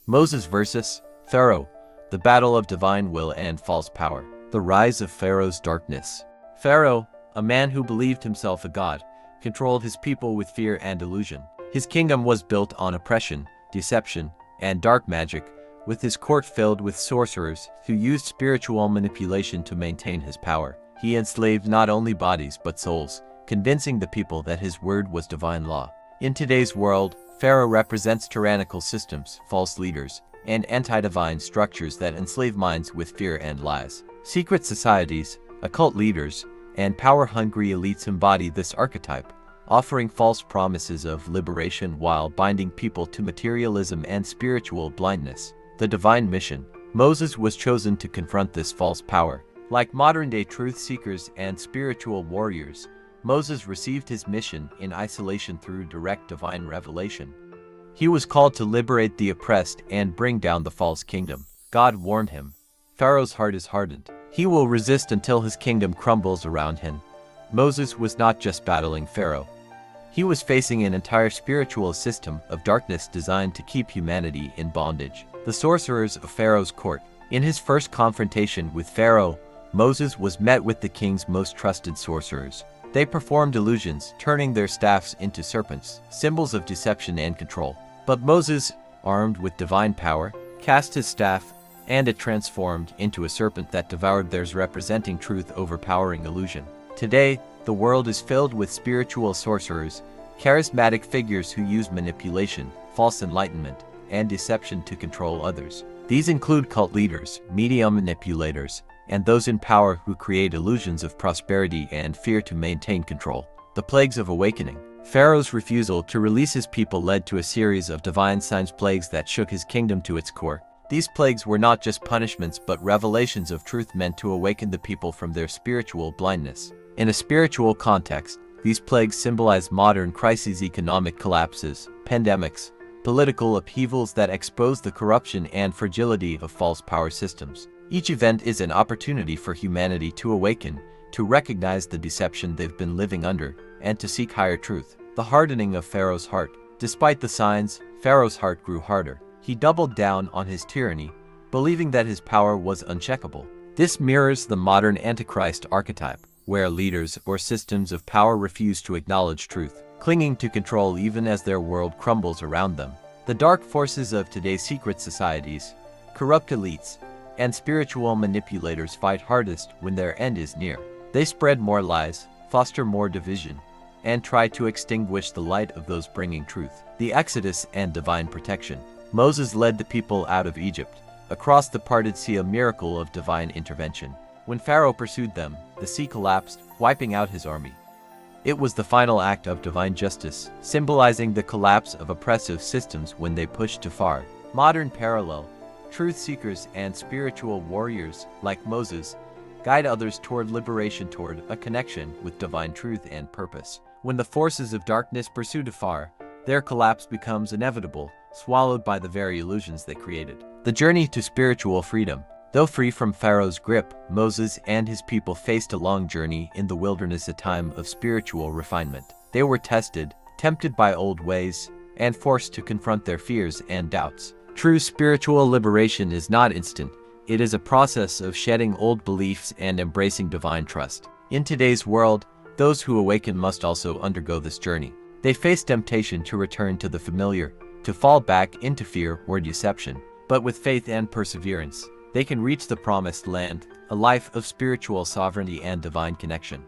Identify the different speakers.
Speaker 1: Moses vs. Pharaoh, the battle of divine will and false power. The rise of Pharaoh's darkness. Pharaoh, a man who believed himself a god, controlled his people with fear and illusion. His kingdom was built on oppression, deception, and dark magic, with his court filled with sorcerers who used spiritual manipulation to maintain his power. He enslaved not only bodies but souls, convincing the people that his word was divine law. In today's world, Pharaoh represents tyrannical systems, false leaders, and anti-divine structures that enslave minds with fear and lies. Secret societies, occult leaders, and power-hungry elites embody this archetype, offering false promises of liberation while binding people to materialism and spiritual blindness. The divine mission. Moses was chosen to confront this false power. Like modern-day truth seekers and spiritual warriors, Moses received his mission in isolation through direct divine revelation. He was called to liberate the oppressed and bring down the false kingdom. God warned him, "Pharaoh's heart is hardened. He will resist until his kingdom crumbles around him." Moses was not just battling Pharaoh. He was facing an entire spiritual system of darkness designed to keep humanity in bondage. The sorcerers of Pharaoh's court. In his first confrontation with Pharaoh, Moses was met with the king's most trusted sorcerers. They performed illusions, turning their staffs into serpents, symbols of deception and control. But Moses, armed with divine power, cast his staff, and it transformed into a serpent that devoured theirs, representing truth overpowering illusion. Today, the world is filled with spiritual sorcerers, charismatic figures who use manipulation, false enlightenment, and deception to control others. These include cult leaders, media manipulators, and those in power who create illusions of prosperity and fear to maintain control. The plagues of awakening. Pharaoh's refusal to release his people led to a series of divine signs plagues that shook his kingdom to its core. These plagues were not just punishments but revelations of truth meant to awaken the people from their spiritual blindness. In a spiritual context, these plagues symbolize modern crises, economic collapses, pandemics, political upheavals that expose the corruption and fragility of false power systems. Each event is an opportunity for humanity to awaken, to recognize the deception they've been living under, and to seek higher truth. The hardening of Pharaoh's heart. Despite the signs, Pharaoh's heart grew harder. He doubled down on his tyranny, believing that his power was uncheckable. This mirrors the modern antichrist archetype, where leaders or systems of power refuse to acknowledge truth, clinging to control even as their world crumbles around them. The dark forces of today's secret societies, corrupt elites, and spiritual manipulators fight hardest when their end is near. They spread more lies, foster more division, and try to extinguish the light of those bringing truth. The Exodus and divine protection. Moses led the people out of Egypt, across the parted sea, a miracle of divine intervention. When Pharaoh pursued them, the sea collapsed, wiping out his army. It was the final act of divine justice, symbolizing the collapse of oppressive systems when they pushed too far. Modern parallel. Truth seekers and spiritual warriors, like Moses, guide others toward liberation, toward a connection with divine truth and purpose. When the forces of darkness pursue too far, their collapse becomes inevitable, swallowed by the very illusions they created. The journey to spiritual freedom. Though free from Pharaoh's grip, Moses and his people faced a long journey in the wilderness, a time of spiritual refinement. They were tested, tempted by old ways, and forced to confront their fears and doubts. True spiritual liberation is not instant. It is a process of shedding old beliefs and embracing divine trust. In today's world, those who awaken must also undergo this journey. They face temptation to return to the familiar, to fall back into fear or deception. But with faith and perseverance, they can reach the promised land, a life of spiritual sovereignty and divine connection.